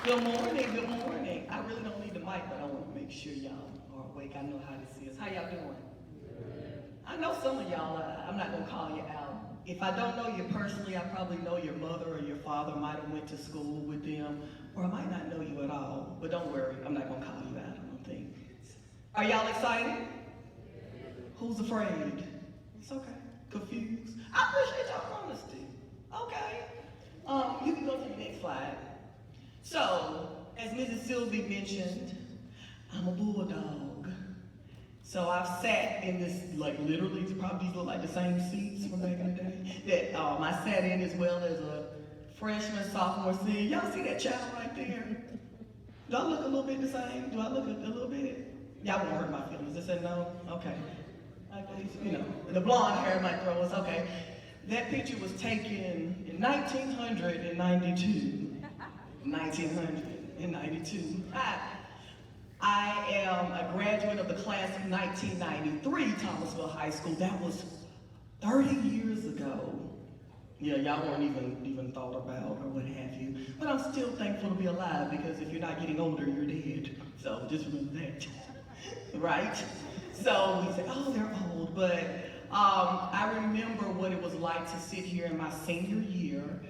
Good morning, good morning. I really don't need the mic, but I want to make sure y'all are awake. I know how this is. How y'all doing? I know some of y'all, I'm not going to call you out. If I don't know you personally, I probably know your mother or your father might have went to school with them, or I might not know you at all. But don't worry, I'm not going to call you out, I don't think. Are y'all excited? Who's afraid? It's okay. Confused? I appreciate y'all honesty. Okay. You can go to the next slide. So, as Mrs. Sylvie mentioned, I'm a bulldog. So I've sat in this, like literally, probably these look like the same seats from back in the day, that I sat in as well as a freshman, sophomore, senior. Y'all see that child right there? Do I look a little bit the same? Do I look a little bit? Y'all won't hurt my feelings. Just say no? Okay. You know, the blonde hair might throw us, okay. That picture was taken in 1992. 1992. I am a graduate of the class of 1993, Thomasville High School. That was 30 years ago. Yeah, y'all weren't even thought about or what have you. But I'm still thankful to be alive because if you're not getting older, you're dead. So just remember that, right? So we say, oh, they're old. But I remember what it was like to sit here in my senior year.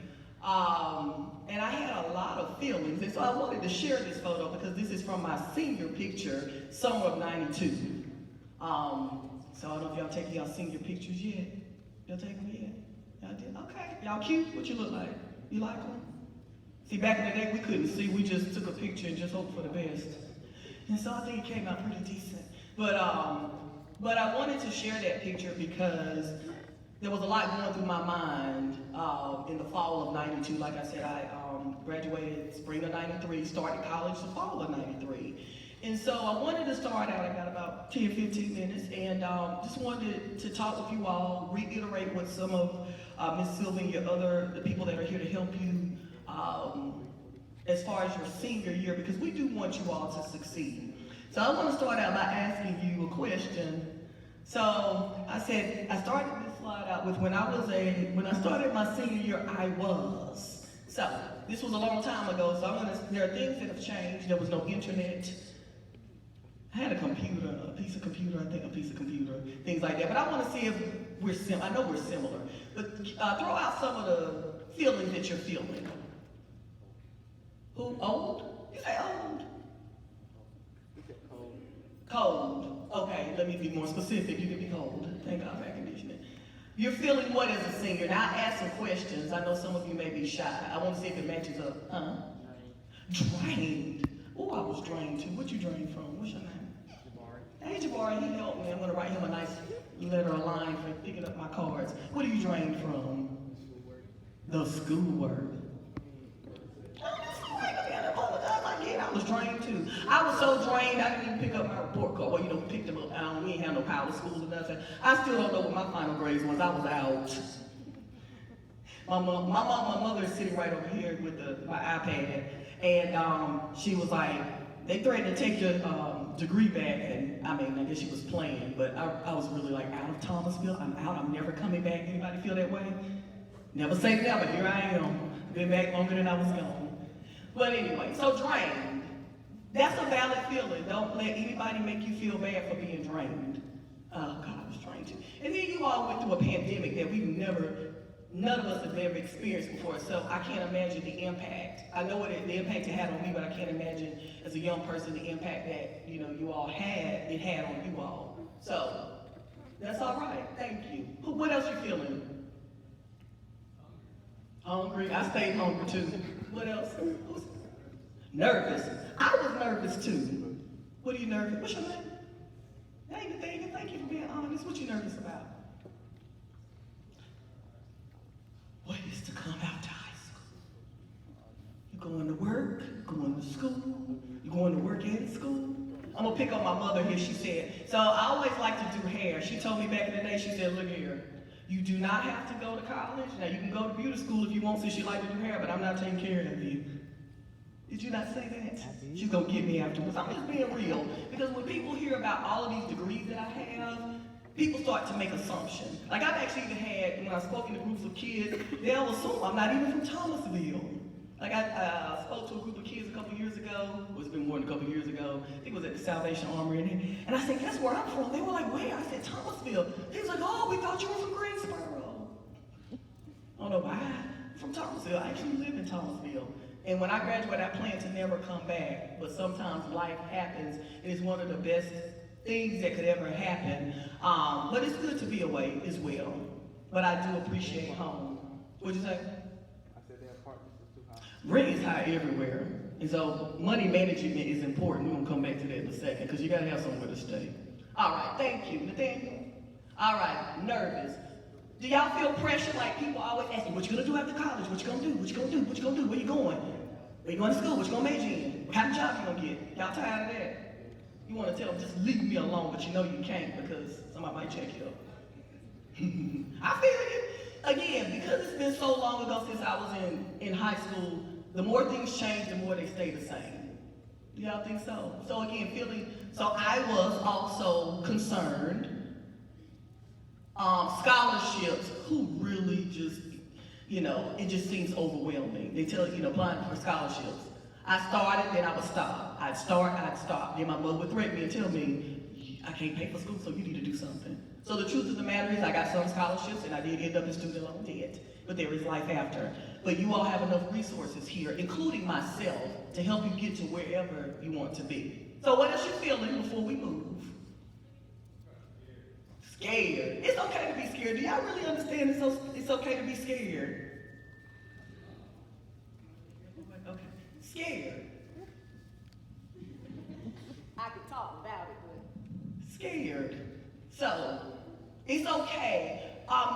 And I had a lot of feelings, and so I wanted to share this photo because this is from my senior picture, summer of '92. So I don't know if y'all taking y'all senior pictures yet. Y'all take them yet? Y'all did? Okay. Y'all cute? What you look like? You like them? See, back in the day we couldn't see. We just took a picture and just hoped for the best. And so I think it came out pretty decent. But I wanted to share that picture because there was a lot going through my mind in the fall of '92. Like I said, I graduated spring of '93, started college the fall of '93. And so I wanted to start out, I got about 10, 15 minutes, and just wanted to talk with you all, reiterate what some of Ms. Sylvie and the people that are here to help you as far as your senior year, because we do want you all to succeed. So I want to start out by asking you a question. So I said, I started this slide out with when I started my senior year, I was. So this was a long time ago, so there are things that have changed. There was no internet. I had a piece of computer, things like that. But I want to see if we're similar. I know we're similar. But throw out some of the feelings that you're feeling. Who, old? You say old? Cold. Okay, let me be more specific. You can be cold. Thank God for air conditioning. You're feeling what as a senior? Now I asked some questions. I know some of you may be shy. I want to see if it matches up. Drained. Oh, I was drained too. What you drained from? What's your name? Jabari. Hey Jabari, he helped me. I'm gonna write him a nice letter of line for picking up my cards. What are you drained from? The schoolwork. I was drained too. I was so drained I didn't even pick up my report card. Well, picked them up. We ain't have no power schools or nothing. I still don't know what my final grades was. I was out. My mother is sitting right over here with my iPad, and she was like, they threatened to take your degree back, and I guess she was playing, but I was really like, out of Thomasville, I'm out, I'm never coming back. Anybody feel that way? Never say never, here I am. Been back longer than I was gone. But anyway, so drained. That's a valid feeling. Don't let anybody make you feel bad for being drained. Oh God, I was drained too. And then you all went through a pandemic that none of us have ever experienced before, so I can't imagine the impact. I know the impact it had on me, but I can't imagine as a young person the impact that you all had on you all. So that's all right. Thank you. What else you feeling? Hungry. I stayed hungry too. What else? Nervous. I was nervous too. What are you nervous? What's your name? Thank you for being honest. What you nervous about? What is to come out to high school? You going to work, going to school, you going to work and school. I'm gonna pick on my mother here, she said. So I always like to do hair. She told me back in the day, she said, look here, you do not have to go to college. Now you can go to beauty school if you want, since you like to do hair, but I'm not taking care of you. Did you not say that? She's gonna get me afterwards. I'm just being real. Because when people hear about all of these degrees that I have, people start to make assumptions. Like I've actually even had, when I spoke to groups of kids, they'll assume I'm not even from Thomasville. Like I spoke to a group of kids a couple years ago. Well, it's been more than a couple years ago. I think it was at the Salvation Armory. And I said, guess where I'm from? They were like, where? I said, Thomasville. He was like, oh, we thought you were from Greensboro. I don't know why. I'm from Thomasville. I actually live in Thomasville. And when I graduate, I plan to never come back. But sometimes life happens. It is one of the best things that could ever happen. But it's good to be away as well. But I do appreciate home. What'd you say? I said their apartments is too high. Rent is high everywhere. And so money management is important. We're going to come back to that in a second because you got to have somewhere to stay. All right, thank you. Nathaniel? All right, nervous. Do y'all feel pressure like people always ask you, what you going to do after college? What you going to do? What you going to do? What you going to do? Where you going? Where you going to school? What you going to major in? What kind of job you going to get? Y'all tired of that? You want to tell them, just leave me alone, but you know you can't because somebody might check you up. I feel you. Again, because it's been so long ago since I was in high school, the more things change, the more they stay the same. Do y'all think so? So again, so I was also concerned. Scholarships, who really just, it just seems overwhelming. They tell you, applying for scholarships. I started, then I would stop. I'd start, I'd stop. Then my mother would threaten me and tell me, I can't pay for school, so you need to do something. So the truth of the matter is I got some scholarships and I did end up in student loan debt, but there is life after. But you all have enough resources here, including myself, to help you get to wherever you want to be. So what else you feeling before we move? Scared. It's okay to be scared. Do y'all really understand it's okay to be scared? Okay. Scared. I could talk about it, but... Scared. So, it's okay.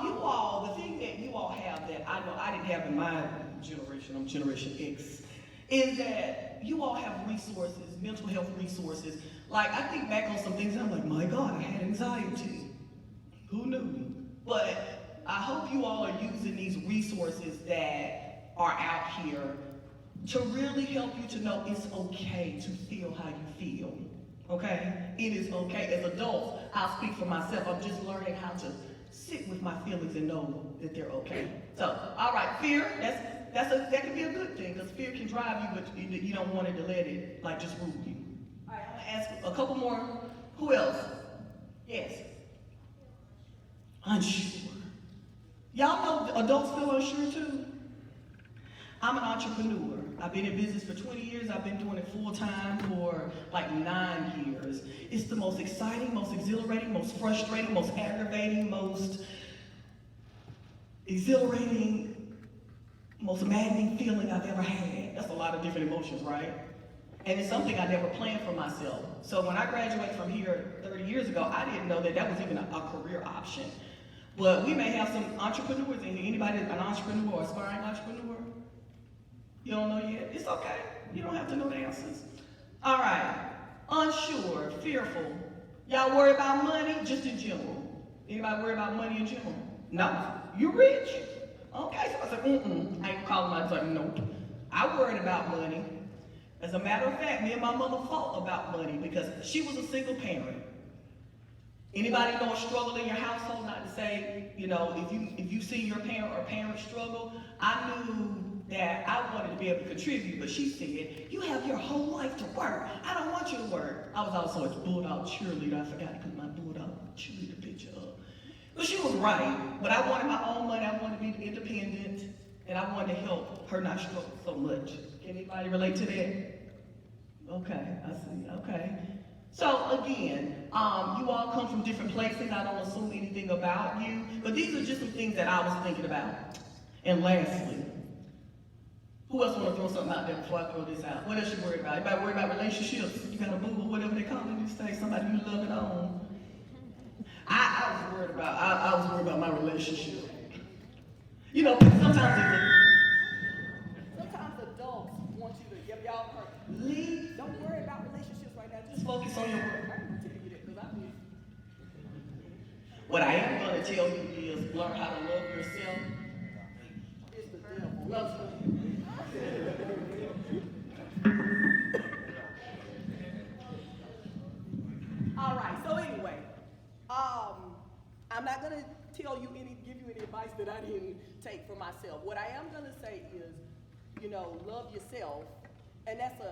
You all, the thing that you all have that I know I didn't have in my generation, I'm Generation X, is that you all have resources, mental health resources. Like, I think back on some things and I'm like, my God, I had anxiety. Who knew? But I hope you all are using these resources that are out here to really help you to know it's okay to feel how you feel. Okay? It is okay. As adults, I'll speak for myself. I'm just learning how to sit with my feelings and know that they're okay. So, all right, fear, that can be a good thing because fear can drive you, but you don't want it to let it just rule you. All right, I'm gonna ask a couple more. Who else? Yes. Unsure. Y'all know adults feel unsure too? I'm an entrepreneur. I've been in business for 20 years. I've been doing it full time for like 9 years. It's the most exciting, most exhilarating, most frustrating, most aggravating, most exhilarating, most maddening feeling I've ever had. That's a lot of different emotions, right? And it's something I never planned for myself. So when I graduated from here 30 years ago, I didn't know that was even a career option. But we may have some entrepreneurs in here. Anybody an entrepreneur or aspiring entrepreneur? You don't know yet? It's okay. You don't have to know the answers. All right. Unsure, fearful. Y'all worry about money just in general? Anybody worry about money in general? No. You rich? Okay. So I said, I ain't calling myself, nope. I worried about money. As a matter of fact, me and my mother fought about money because she was a single parent. Anybody know a struggle in your household? Not to say, if you see your parent or parents struggle, I knew that I wanted to be able to contribute, but she said, you have your whole life to work. I don't want you to work. I was also a Bulldog cheerleader. I forgot to put my Bulldog cheerleader picture up. But she was right. But I wanted my own money. I wanted to be independent, and I wanted to help her not struggle so much. Can anybody relate to that? Okay, I see. Okay. So again, you all come from different places. I don't assume anything about you, but these are just some things that I was thinking about. And lastly, who else want to throw something out there before I throw this out? What else you worried about? Anybody worried about relationships? You got a boo or whatever they call it these days, somebody you love and own. I was worried about my relationship. Sometimes adults want you to give y'all her. leave. Don't worry about relationships right now. Just focus on your work. I ain't gonna tell you that because I did. What I am going to tell you is learn how to love yourself. It's the devil. Love yourself. All right. So anyway, I'm not gonna give you any advice that I didn't take for myself. What I am gonna say is, love yourself, and that can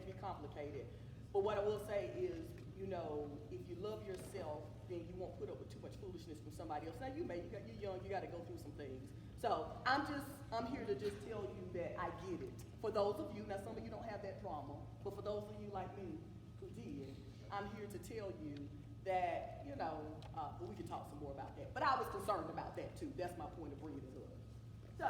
be complicated. But what I will say is, if you love yourself, then you won't put up with too much foolishness from somebody else. Now you're young, you got to go through some things. So I'm here to just tell you that I get it. For those of you, now some of you don't have that trauma, but for those of you like me who did, I'm here to tell you that, but we can talk some more about that. But I was concerned about that too. That's my point of bringing it up. So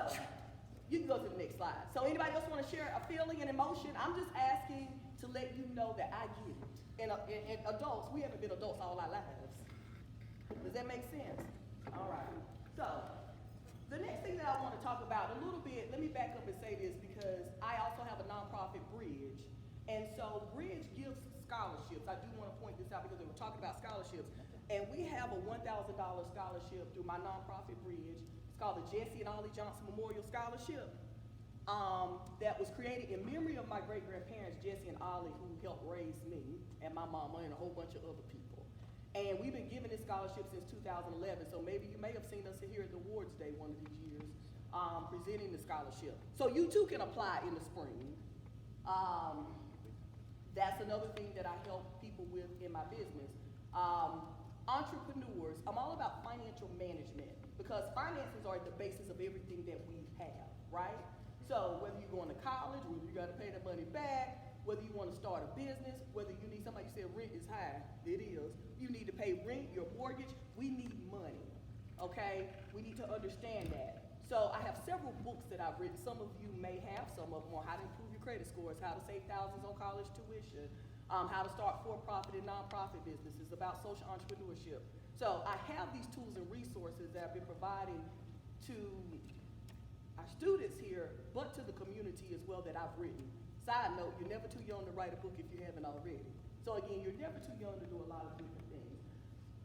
you can go to the next slide. So anybody else want to share a feeling and emotion? I'm just asking to let you know that I get it. And adults, we haven't been adults all our lives. Does that make sense? All right. So the next thing that I want to talk about a little bit, let me back up and say this because I also have a nonprofit, Bridge. And so Bridge gives scholarships. I do want to point this out because they were talking about scholarships. And we have a $1,000 scholarship through my nonprofit, Bridge. It's called the Jesse and Ollie Johnson Memorial Scholarship. That was created in memory of my great-grandparents, Jesse and Ollie, who helped raise me and my mama and a whole bunch of other people. And we've been giving this scholarship since 2011, so maybe you may have seen us here at the Awards Day one of these years, presenting the scholarship. So you too can apply in the spring. That's another thing that I help people with in my business. Entrepreneurs, I'm all about financial management because finances are the basis of everything that we have, right? So whether you're going to college, whether you got to pay that money back, whether you want to start a business, whether you need, somebody said rent is high, it is. You need to pay rent, your mortgage, we need money, okay? We need to understand that. So I have several books that I've written. Some of you may have some of them on how to improve your credit scores, how to save thousands on college tuition, how to start for-profit and nonprofit businesses, about social entrepreneurship. So I have these tools and resources that I've been providing to our students here, but to the community as well that I've written. Side note, you're never too young to write a book if you haven't already. So again, you're never too young to do a lot of different things.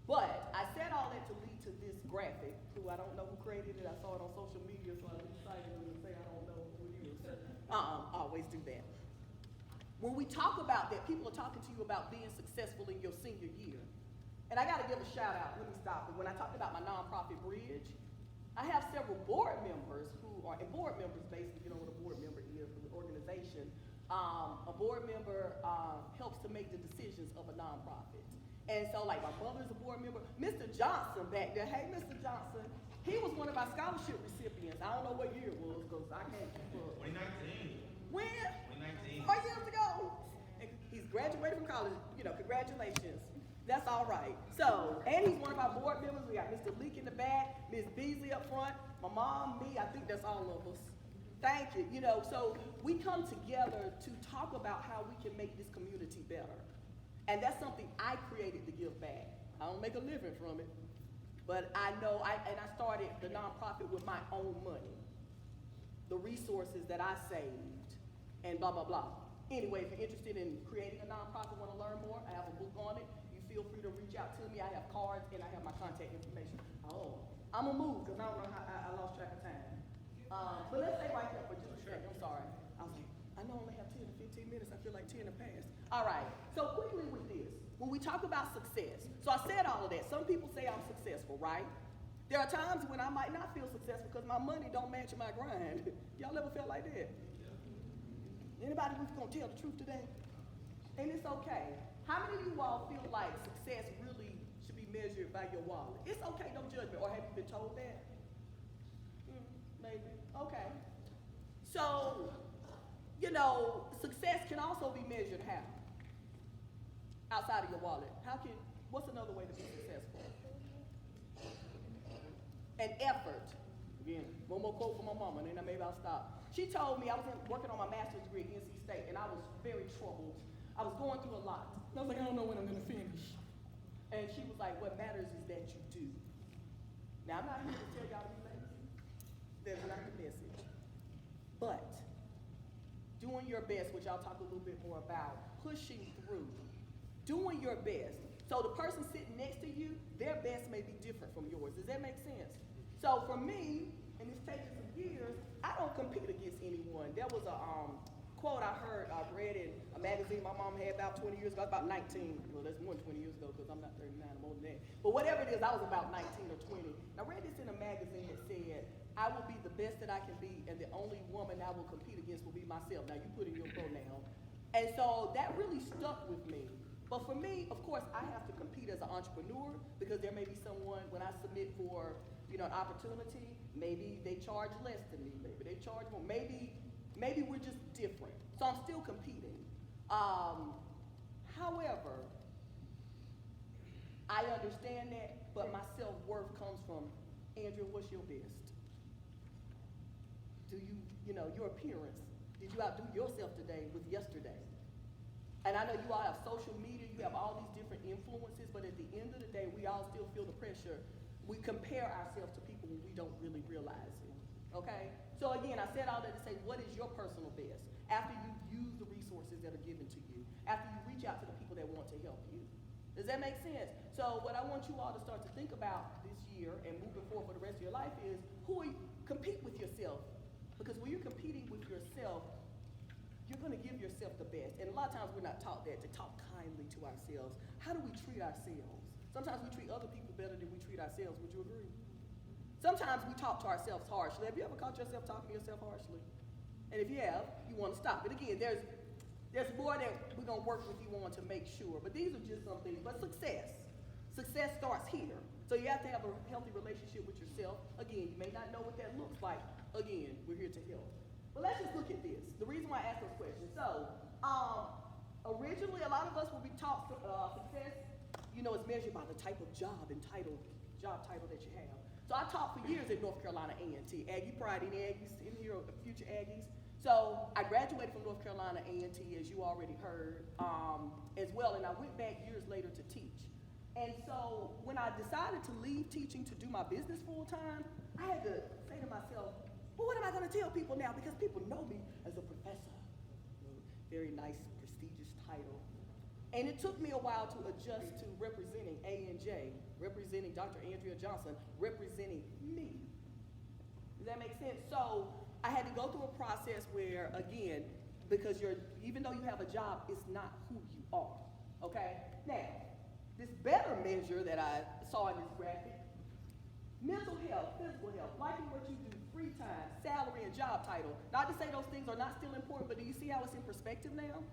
But I said all that to lead to this graphic, who I don't know who created it. I saw it on social media, so I decided to say I don't know who it is. Always do that. When we talk about that, people are talking to you about being successful in your senior year. And I gotta give a shout out, let me stop. When I talked about my nonprofit Bridge, I have several board members who are, and board members basically, you know what a board member is for the organization. A board member helps to make the decisions of a nonprofit. And so like my mother's a board member. Mr. Johnson back there, hey Mr. Johnson, he was one of our scholarship recipients. I don't know what year it was because I can't keep up. 2019. When? 2019. 4 years ago. And he's graduated from college, congratulations. That's all right. So, and he's one of our board members. We got Mr. Leak in the back, Ms. Beasley up front, my mom, me, I think that's all of us. Thank you. So we come together to talk about how we can make this community better. And that's something I created to give back. I don't make a living from it, but I know, I started the nonprofit with my own money, the resources that I saved, and blah, blah, blah. Anyway, if you're interested in creating a nonprofit, want to learn more, I have a book on it. Feel free to reach out to me. I have cards and I have my contact information. Oh, I'm gonna move because I don't know how I lost track of time. But let's stay right there for just a second. I'm sorry. I was like, I know I only have 10 to 15 minutes. I feel like 10 have passed. All right. So quickly with this, when we talk about success, so I said all of that. Some people say I'm successful, right? There are times when I might not feel successful because my money don't match my grind. Y'all ever felt like that? Anybody who's gonna tell the truth today? And it's okay. How many of you all feel like success really should be measured by your wallet? It's okay, no judgment. Or have you been told that? Maybe. Okay. So, success can also be measured how? Outside of your wallet. What's another way to be successful? An effort. Again, one more quote from my mama, and then maybe I'll stop. She told me, I was working on my master's degree at NC State, and I was very troubled. I was going through a lot. And I was like, I don't know when I'm gonna finish. And she was like, what matters is that you do. Now, I'm not here to tell y'all to be lazy. That's not the message. But doing your best, which I'll talk a little bit more about, pushing through, doing your best. So the person sitting next to you, their best may be different from yours. Does that make sense? So for me, and it's taken some years, I don't compete against anyone. There was a quote I read in a magazine my mom had about 20 years ago. I was about 19. Well, that's more than 20 years ago because I'm not 39, I'm older than that. But whatever it is, I was about 19 or 20. And I read this in a magazine that said, I will be the best that I can be, and the only woman I will compete against will be myself. Now, you put in your pronoun. And so that really stuck with me. But for me, of course, I have to compete as an entrepreneur, because there may be someone, when I submit for, an opportunity, maybe they charge less than me, maybe they charge more, maybe we're just different. So I'm still competing. However, I understand that, but my self-worth comes from, Andrea, what's your best? Do your appearance, did you outdo yourself today with yesterday? And I know you all have social media, you have all these different influences, but at the end of the day, we all still feel the pressure. We compare ourselves to people when we don't really realize it, okay? So again, I said all that to say, what is your personal best? After you use the resources that are given to you, after you reach out to the people that want to help you. Does that make sense? So what I want you all to start to think about this year and moving forward for the rest of your life is, compete with yourself. Because when you're competing with yourself, you're gonna give yourself the best. And a lot of times we're not taught that, to talk kindly to ourselves. How do we treat ourselves? Sometimes we treat other people better than we treat ourselves. Would you agree? Sometimes we talk to ourselves harshly. Have you ever caught yourself talking to yourself harshly? And if you have, you want to stop. But again, there's more that we're going to work with you on to make sure. But these are just some things. But success starts here. So you have to have a healthy relationship with yourself. Again, you may not know what that looks like. Again, we're here to help. But let's just look at this. The reason why I asked those questions. So, originally, a lot of us will be taught success, is measured by the type of job title that you have. So I taught for years at North Carolina A&T. Aggie Pride, any Aggies in here, future Aggies? So I graduated from North Carolina A&T, as you already heard, as well, and I went back years later to teach. And so when I decided to leave teaching to do my business full time, I had to say to myself, well, what am I going to tell people now? Because people know me as a professor. Very nice, prestigious title. And it took me a while to adjust to representing A&J, representing Dr. Andrea Johnson, representing me. Does that make sense? So I had to go through a process where, again, because even though you have a job, it's not who you are, okay? Now, this better measure that I saw in this graphic, mental health, physical health, liking what you do, free time, salary, and job title. Not to say those things are not still important, but do you see how it's in perspective now?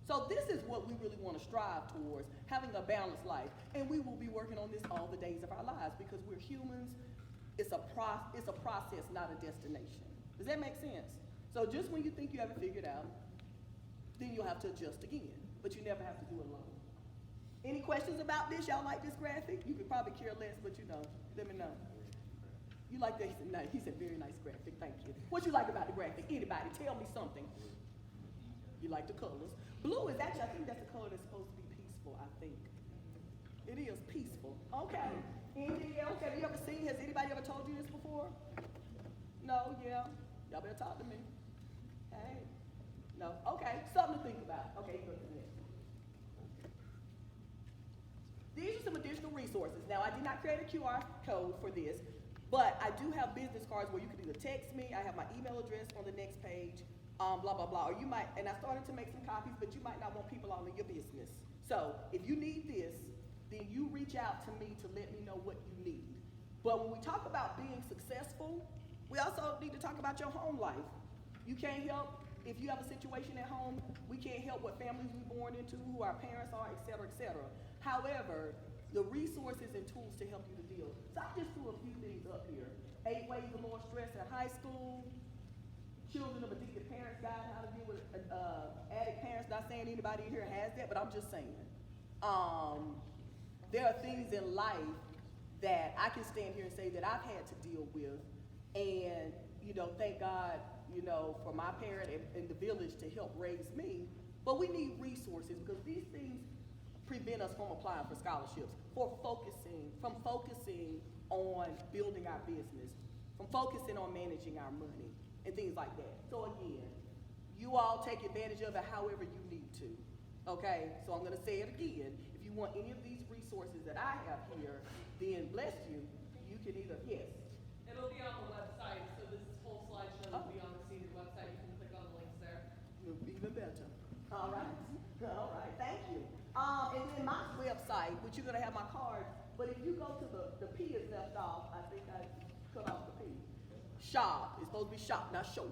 So this is what we really want to strive towards, having a balanced life. And we will be working on this all the days of our lives, because we're humans. It's a process, not a destination. Does that make sense? So just when you think you have it figured out, then you'll have to adjust again. But you never have to do it alone. Any questions about this? Y'all like this graphic? You could probably care less, but let me know. You like that? He said very nice graphic, thank you. What you like about the graphic? Anybody, tell me something. You like the colors. Blue is actually, I think that's the color that's supposed to be peaceful, I think. It is peaceful. Okay. Anything else? Have you ever seen, has anybody ever told you this before? No, yeah. Y'all better talk to me. Hey. No, okay, something to think about. Okay, go to the next. These are some additional resources. Now, I did not create a QR code for this, but I do have business cards where you can either text me, I have my email address on the next page, blah, blah, blah. Or you might, and I started to make some copies, but you might not want people all in your business. So if you need this, then you reach out to me to let me know what you need. But when we talk about being successful, we also need to talk about your home life. You can't help, if you have a situation at home, we can't help what families we're born into, who our parents are, et cetera, et cetera. However, the resources and tools to help you to deal. So I just threw a few things up here. 8 ways to lower stress in high school. Children of addicted parents guide how to deal with addict parents. Not saying anybody here has that, but I'm just saying. There are things in life that I can stand here and say that I've had to deal with, and thank God, for my parent and the village to help raise me. But we need resources, because these things prevent us from applying for scholarships, from focusing on building our business, from focusing on managing our money, and things like that. So again, you all take advantage of it however you need to, okay? So I'm gonna say it again. If you want any of these resources that I have here, then bless you, you can either, yes? It'll be on the website, so this whole slideshow will be on the Seated website. You can click on the links there. Even better. All right, thank you. And then my website, which you're gonna have my card, but if you go to the P is left off, I think I cut off the P. Shop. It's supposed to be shop, not show.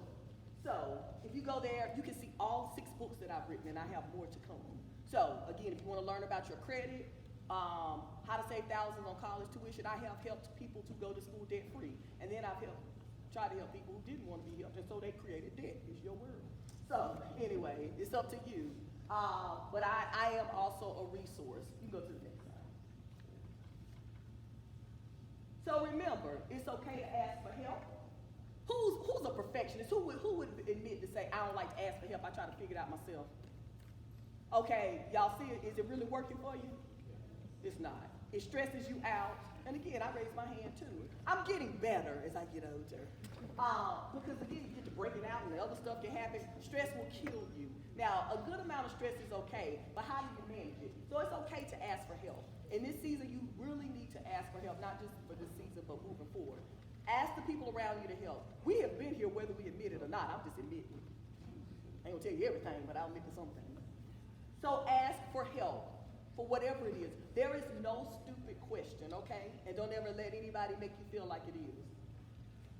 So if you go there, you can see all 6 books that I've written, and I have more to come. So again, if you want to learn about your credit, how to save thousands on college tuition, I have helped people to go to school debt free. And then I've tried to help people who didn't want to be helped, and so they created debt. It's your word. So anyway, it's up to you. But I am also a resource. You can go to the next slide. So remember, it's okay to ask for help. Who's a perfectionist? Who would admit to say, I don't like to ask for help, I try to figure it out myself? Okay, y'all see it? Is it really working for you? It's not. It stresses you out. And again, I raise my hand too. I'm getting better as I get older. Because again, you get to break it out and the other stuff can happen. Stress will kill you. Now, a good amount of stress is okay, but how do you manage it? So it's okay to ask for help. In this season, you really need to ask for help, not just for this season, but moving forward. Ask the people around you to help. We have been here whether we admit it or not. I'm just admitting. I ain't gonna tell you everything, but I'll admit to something. So ask for help for whatever it is. There is no stupid question, okay? And don't ever let anybody make you feel like it is.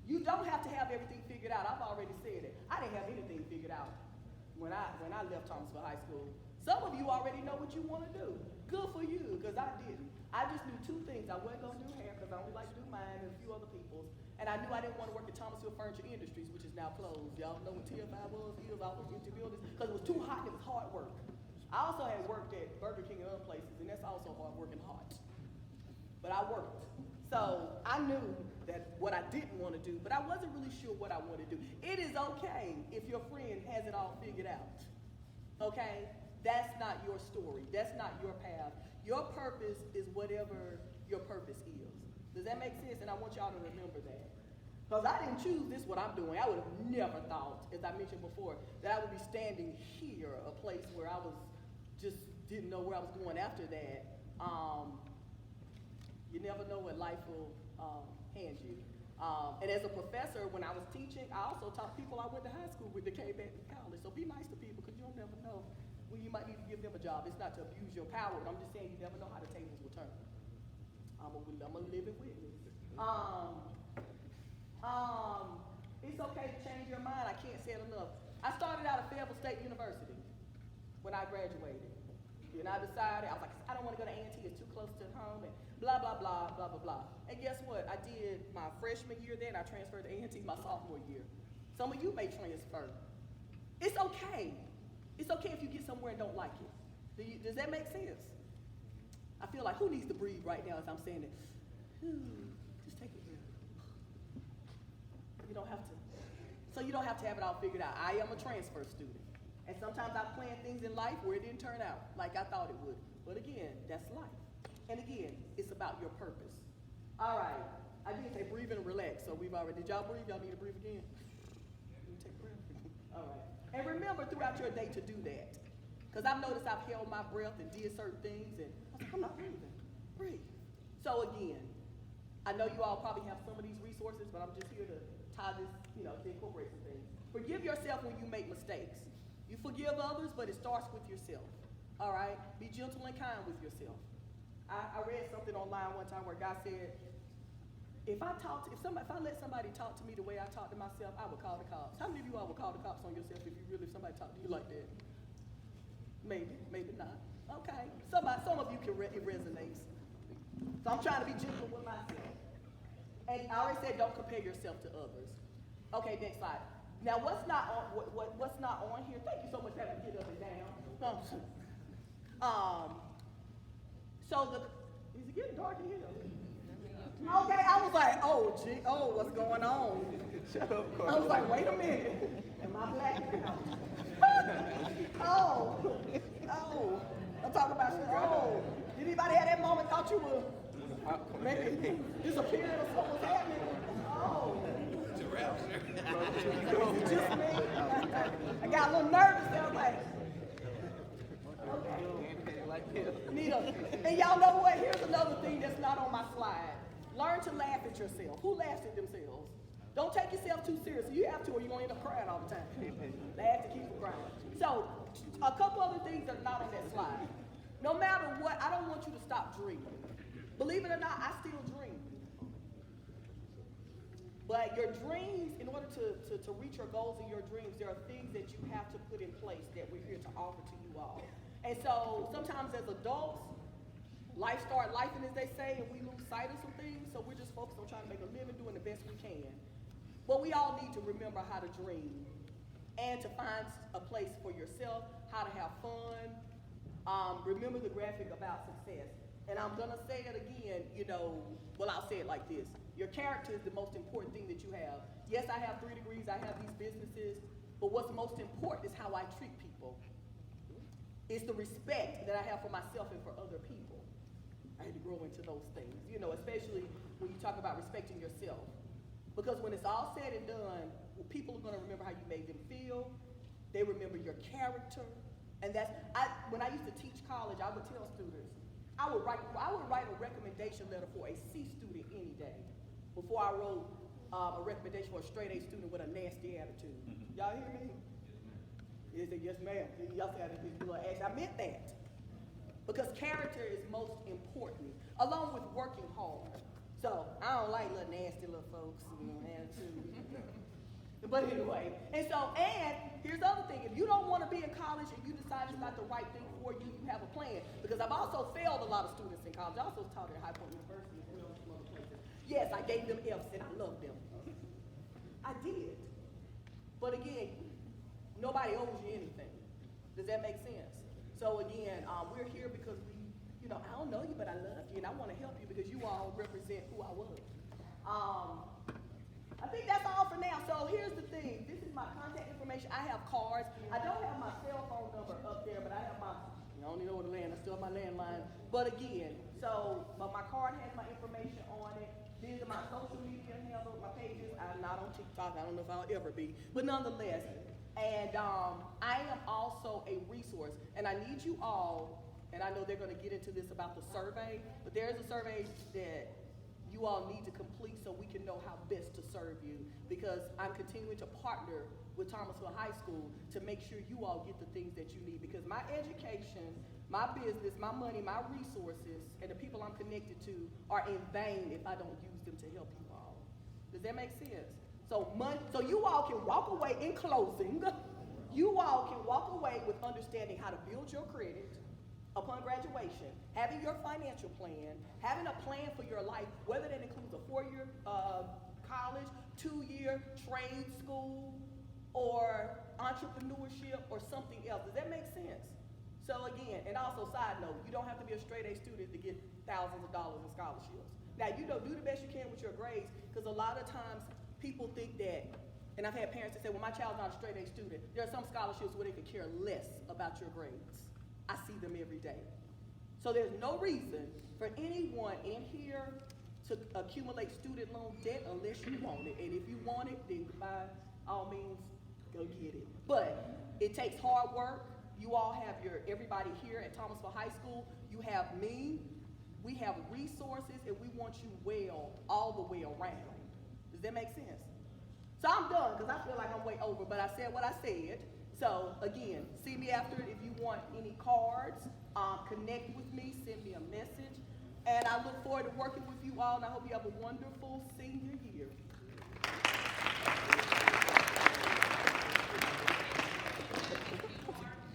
You don't have to have everything figured out. I've already said it. I didn't have anything figured out when I left Thomasville High School. Some of you already know what you want to do. Good for you, because I didn't. I just knew 2 things. I wasn't going to do hair because I only like to do mine and a few other people's. And I knew I didn't want to work at Thomasville Furniture Industries, which is now closed. Y'all know what TFI was? It was always empty buildings because it was too hot and it was hard work. I also had worked at Burger King and other places, and that's also hard work and hot. But I worked. So I knew that what I didn't want to do, but I wasn't really sure what I wanted to do. It is okay if your friend has it all figured out. Okay? That's not your story. That's not your path. Your purpose is whatever your purpose is. Does that make sense? And I want y'all to remember that. Because I didn't choose this, what I'm doing. I would have never thought, as I mentioned before, that I would be standing here, a place where I was just didn't know where I was going after that. You never know what life will hand you. And as a professor, when I was teaching, I also taught people I went to high school with that came back to college. So be nice to people because you'll never know when you might need to give them a job. It's not to abuse your power, but I'm just saying you never know how the tables will turn. I'm a living witness. It's okay to change your mind. I can't say it enough. I started out at Fayetteville State University when I graduated. And I decided, I was like, I don't want to go to A&T, it's too close to home, and blah, blah, blah, blah, blah, blah. And guess what? I did my freshman year there, and I transferred to A&T my sophomore year. Some of you may transfer. It's okay. It's okay if you get somewhere and don't like it. Does that make sense? I feel like, who needs to breathe right now as I'm saying it? Just take it here. You don't have to. So you don't have to have it all figured out. I am a transfer student. And sometimes I plan things in life where it didn't turn out like I thought it would. But again, that's life. And again, it's about your purpose. All right. I did say breathe and relax. So we've already, did y'all breathe? Y'all need to breathe again? You take a breath. All right. And remember throughout your day to do that. Because I've noticed I've held my breath and did certain things and I was like, I'm not breathing. Breathe. So again, I know you all probably have some of these resources, but I'm just here to tie this, to incorporate some things. Forgive yourself when you make mistakes. You forgive others, but it starts with yourself. All right? Be gentle and kind with yourself. I read something online one time where a guy said, if I let somebody talk to me the way I talk to myself, I would call the cops. How many of you all would call the cops on yourself if somebody talked to you like that? Maybe, maybe not. Okay. Some of you it resonates. So I'm trying to be gentle with myself. And I already said don't compare yourself to others. Okay, next slide. Now, what's not on here? Thank you so much for having to get up and down. Is it getting dark in here? Okay, I was like, what's going on? Shut up, Carl. I was like, wait a minute. Am I black now? I'm talking about did anybody have that moment thought you were maybe disappearing or something was happening? It's just me. I got a little nervous there, like. Okay. And y'all know what? Here's another thing that's not on my slide. Learn to laugh at yourself. Who laughs at themselves? Don't take yourself too seriously. You have to, or you're gonna end up crying all the time. Laugh to keep from crying. So, a couple other things that are not on that slide. No matter what, I don't want you to stop dreaming. Believe it or not, I still dream. But your dreams, in order to reach your goals and your dreams, there are things that you have to put in place that we're here to offer to you all. And so sometimes as adults, life start lifing, as they say, and we lose sight of some things. So we're just focused on trying to make a living, doing the best we can. But we all need to remember how to dream and to find a place for yourself, how to have fun. Remember the graphic about success. And I'm gonna say it again, well, I'll say it like this. Your character is the most important thing that you have. Yes, I have 3 degrees, I have these businesses, but what's most important is how I treat people. It's the respect that I have for myself and for other people. I had to grow into those things, especially when you talk about respecting yourself. Because when it's all said and done, people are gonna remember how you made them feel. They remember your character. And when I used to teach college, I would tell students, I would write a recommendation letter for a C student any day before I wrote a recommendation for a straight A student with a nasty attitude. Y'all hear me? He said, yes, ma'am. Y'all said this little ass. I meant that. Because character is most important, along with working hard. So I don't like little nasty little folks, attitude. But anyway, and here's the other thing. If you don't want to be in college and you decide it's not the right thing for you, you have a plan. Because I've also failed a lot of students in college. I also taught at High Point University and some other places. Yes, I gave them F's and I loved them. I did. But again, nobody owes you anything. Does that make sense? So again, we're here because I don't know you, but I love you and I want to help you because you all represent who I was. I think that's all for now. So here's the thing. This is my contact information. I have cards. I don't have my cell phone number up there, but I have I don't even know where to land. I still have my landline. But again, but my card has my information on it. These are my social media handles, my pages. I'm not on TikTok. I don't know if I'll ever be. But nonetheless, and I am also a resource. And I need you all, and I know they're going to get into this about the survey, but there is a survey that you all need to complete so we can know how best to serve you, because I'm continuing to partner with Thomasville High School to make sure you all get the things that you need, because my education, my business, my money, my resources, and the people I'm connected to are in vain if I don't use them to help you all. Does that make sense? So you all can walk away, in closing, you all can walk away with understanding how to build your credit upon graduation, having your financial plan, having a plan for your life, whether that includes a 4-year college, 2-year trade school, or entrepreneurship, or something else. Does that make sense? So again, and also side note, you don't have to be a straight A student to get thousands of dollars in scholarships. Now, do the best you can with your grades, because a lot of times people think that, and I've had parents that say, well, my child's not a straight A student. There are some scholarships where they could care less about your grades. I see them every day. So there's no reason for anyone in here to accumulate student loan debt unless you want it. And if you want it, then by all means, go get it. But it takes hard work. You all have everybody here at Thomasville High School. You have me. We have resources, and we want you well all the way around. Does that make sense? So I'm done, because I feel like I'm way over, but I said what I said. So again, see me after it if you want any cards. Connect with me, send me a message. And I look forward to working with you all, and I hope you have a wonderful senior year.